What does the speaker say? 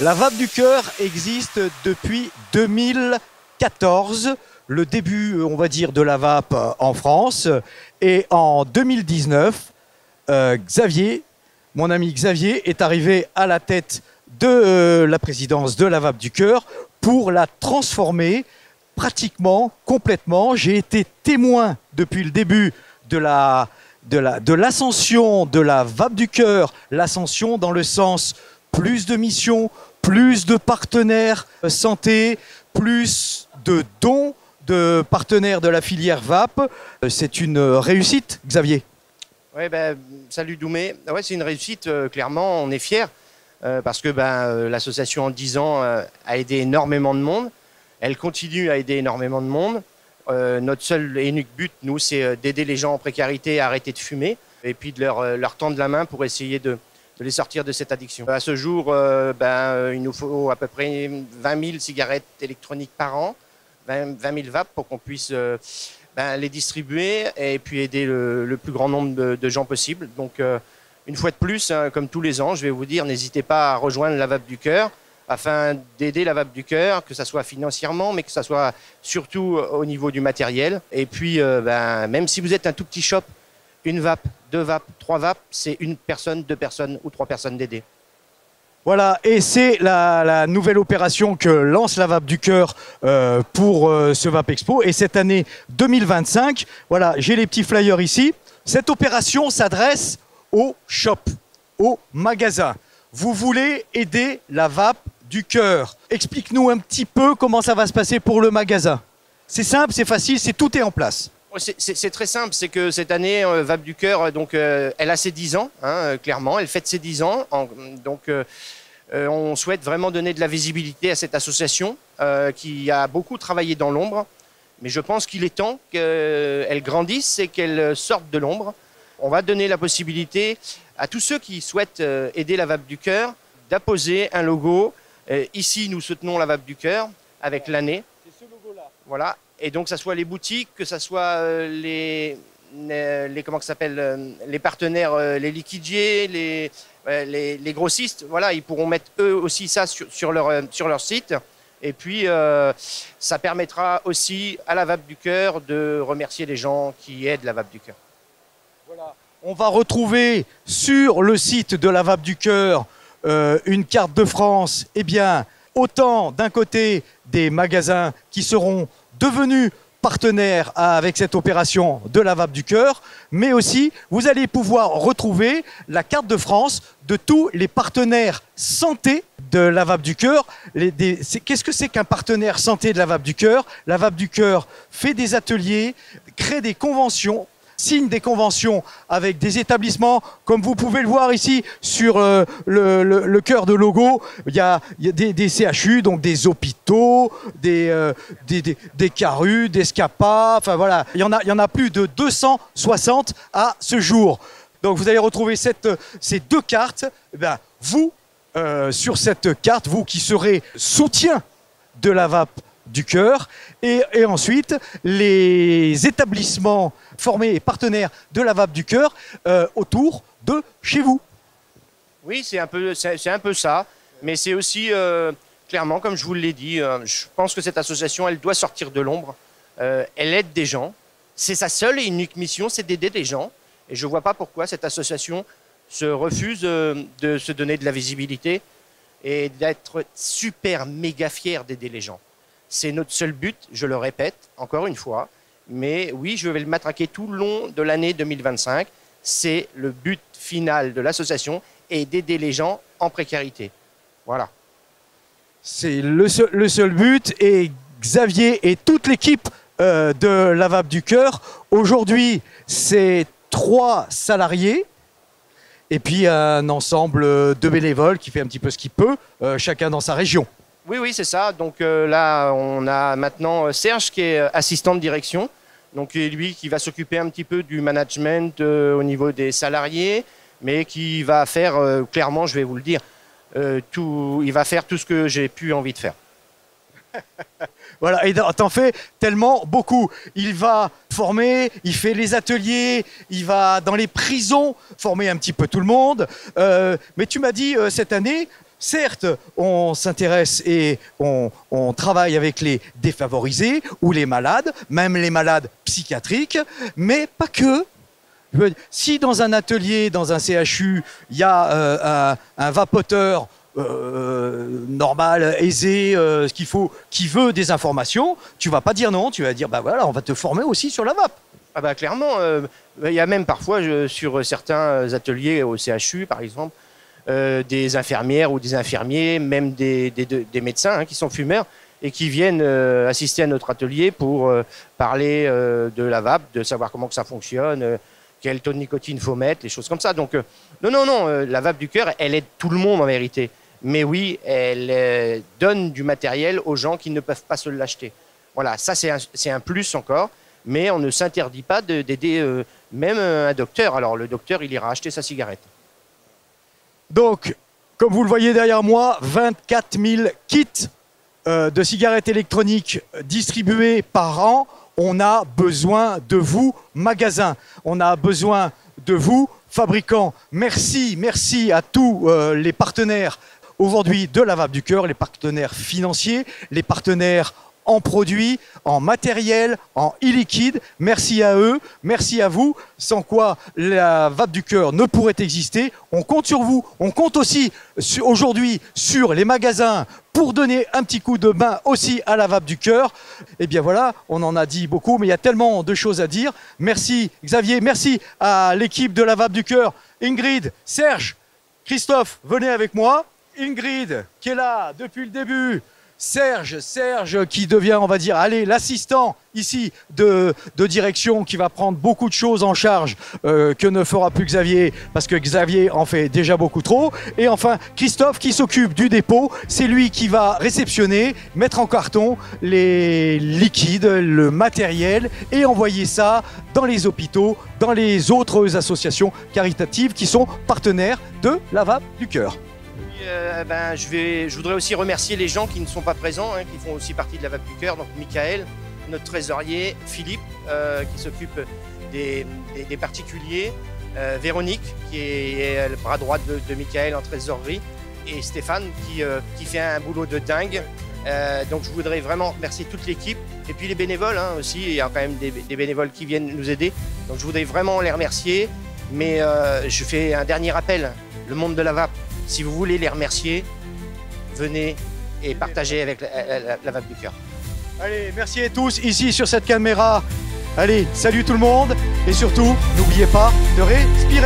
La Vape du Cœur existe depuis 2014, le début, on va dire, de la vape en France. Et en 2019, Xavier, mon ami Xavier, est arrivé à la tête de la présidence de la Vape du Cœur pour la transformer pratiquement, complètement. J'ai été témoin depuis le début de l'ascension de la Vape du Cœur, l'ascension dans le sens plus de missions, plus de partenaires santé, plus de dons de partenaires de la filière vape. C'est une réussite, Xavier. Ouais, salut Doumé. Ouais, c'est une réussite, clairement, on est fiers parce que l'association en 10 ans a aidé énormément de monde. Elle continue à aider énormément de monde. Notre seul et unique but, nous, c'est d'aider les gens en précarité à arrêter de fumer et puis de leur tendre la main pour essayer de les sortir de cette addiction. À ce jour, il nous faut à peu près 20 000 cigarettes électroniques par an, 20 000 vapes pour qu'on puisse les distribuer et puis aider le plus grand nombre de gens possible. Donc, une fois de plus, comme tous les ans, je vais vous dire, n'hésitez pas à rejoindre la Vape du Cœur afin d'aider la Vape du Cœur, que ce soit financièrement, mais que ce soit surtout au niveau du matériel. Et puis, même si vous êtes un tout petit shop, une vape, 2 vapes, 3 vapes, c'est une personne, 2 personnes ou 3 personnes d'aider. Voilà, et c'est la nouvelle opération que lance la Vape du Cœur pour ce Vape Expo. Et cette année 2025, voilà, j'ai les petits flyers ici. Cette opération s'adresse aux shops, aux magasins. Vous voulez aider la Vape du Cœur. Explique-nous un petit peu comment ça va se passer pour le magasin. C'est simple, c'est facile, tout est en place. C'est très simple, c'est que cette année, Vape du Cœur, elle a ses 10 ans, clairement, elle fête ses 10 ans. On souhaite vraiment donner de la visibilité à cette association qui a beaucoup travaillé dans l'ombre. Mais je pense qu'il est temps qu'elle grandisse et qu'elle sorte de l'ombre. On va donner la possibilité à tous ceux qui souhaitent aider la Vape du Cœur d'apposer un logo. Ici, nous soutenons la Vape du Cœur avec l'année. C'est ce logo-là. Voilà. Et donc, que ce soit les boutiques, que ce soit les partenaires, les liquidiers, les grossistes, voilà, ils pourront mettre eux aussi ça sur leur site. Et puis, ça permettra aussi à la Vape du Cœur de remercier les gens qui aident la Vape du Cœur. Voilà. On va retrouver sur le site de la Vape du Cœur une carte de France. Eh bien, autant d'un côté des magasins qui seront devenus partenaires avec cette opération de la Vape du Cœur, mais aussi vous allez pouvoir retrouver la carte de France de tous les partenaires santé de la Vape du Cœur. Qu'est-ce que c'est qu'un partenaire santé de la Vape du Cœur? La Vape du Cœur fait des ateliers, crée des conventions, signe des conventions avec des établissements, comme vous pouvez le voir ici sur le cœur de logo. Il y a des CHU, donc des hôpitaux, des CARU, des SCAPA, enfin voilà, il y en a plus de 260 à ce jour. Donc vous allez retrouver ces 2 cartes. Eh bien, vous, sur cette carte, vous qui serez soutien de la Vape du Cœur, et ensuite les établissements formés et partenaires de la Vape du Cœur autour de chez vous. Oui, c'est un peu ça, mais c'est aussi clairement, comme je vous l'ai dit, je pense que cette association, elle doit sortir de l'ombre. Elle aide des gens. C'est sa seule et unique mission, c'est d'aider des gens. Et je ne vois pas pourquoi cette association se refuse de se donner de la visibilité et d'être super méga fière d'aider les gens. C'est notre seul but, je le répète encore une fois. Mais oui, je vais le matraquer tout le long de l'année 2025. C'est le but final de l'association et d'aider les gens en précarité. Voilà. C'est le seul but. Et Xavier et toute l'équipe de la Vape du Cœur, aujourd'hui, c'est 3 salariés et puis un ensemble de bénévoles qui fait un petit peu ce qu'il peut, chacun dans sa région. Oui, c'est ça. Donc là, on a maintenant Serge qui est assistant de direction. Donc lui qui va s'occuper un petit peu du management au niveau des salariés, mais qui va faire, clairement, je vais vous le dire, il va faire tout ce que j'ai envie de faire. Voilà, et t'en fais tellement beaucoup. Il va former, il fait les ateliers, il va dans les prisons former un petit peu tout le monde. Mais tu m'as dit cette année, certes, on s'intéresse et on travaille avec les défavorisés ou les malades, même les malades psychiatriques, mais pas que. Si dans un atelier, dans un CHU, il y a un vapoteur normal, aisé, qui veut des informations, tu vas pas dire non, tu vas dire bah voilà, on va te former aussi sur la vape. Ah bah clairement, il y a même parfois sur certains ateliers au CHU par exemple, des infirmières ou des infirmiers, même des médecins hein, qui sont fumeurs et qui viennent assister à notre atelier pour parler de la vape, de savoir comment que ça fonctionne, quel taux de nicotine faut mettre, les choses comme ça. Donc non, la vape du cœur, elle aide tout le monde en vérité. Mais oui, elle donne du matériel aux gens qui ne peuvent pas se l'acheter. Voilà, ça c'est un plus encore, mais on ne s'interdit pas d'aider même un docteur. Alors le docteur, il ira acheter sa cigarette. Donc, comme vous le voyez derrière moi, 24 000 kits de cigarettes électroniques distribués par an. On a besoin de vous, magasins. On a besoin de vous, fabricants. Merci à tous les partenaires aujourd'hui de la vape du cœur, les partenaires financiers, les partenaires en produits, en matériel, en e-liquide. Merci à eux, merci à vous, sans quoi la vape du cœur ne pourrait exister. On compte sur vous, on compte aussi aujourd'hui sur les magasins pour donner un petit coup de main aussi à la vape du cœur. Et bien voilà, on en a dit beaucoup, mais il y a tellement de choses à dire. Merci Xavier, merci à l'équipe de la vape du cœur. Ingrid, Serge, Christophe, venez avec moi. Ingrid, qui est là depuis le début. Serge qui devient, on va dire, allez, l'assistant ici de direction qui va prendre beaucoup de choses en charge que ne fera plus Xavier parce que Xavier en fait déjà beaucoup trop. Et enfin, Christophe qui s'occupe du dépôt, c'est lui qui va réceptionner, mettre en carton les liquides, le matériel et envoyer ça dans les hôpitaux, dans les autres associations caritatives qui sont partenaires de la vape du cœur. Je voudrais aussi remercier les gens qui ne sont pas présents, hein, qui font aussi partie de la vape du cœur. Donc Michael, notre trésorier, Philippe, qui s'occupe des particuliers, Véronique, qui est le bras droit de Michael en trésorerie, et Stéphane, qui fait un boulot de dingue. Donc je voudrais vraiment remercier toute l'équipe, et puis les bénévoles hein, aussi, il y a quand même des bénévoles qui viennent nous aider. Donc je voudrais vraiment les remercier, mais je fais un dernier appel, le monde de la vape. Si vous voulez les remercier, venez et partagez avec la vape du cœur. Allez, merci à tous ici sur cette caméra. Allez, salut tout le monde et surtout, n'oubliez pas de respirer.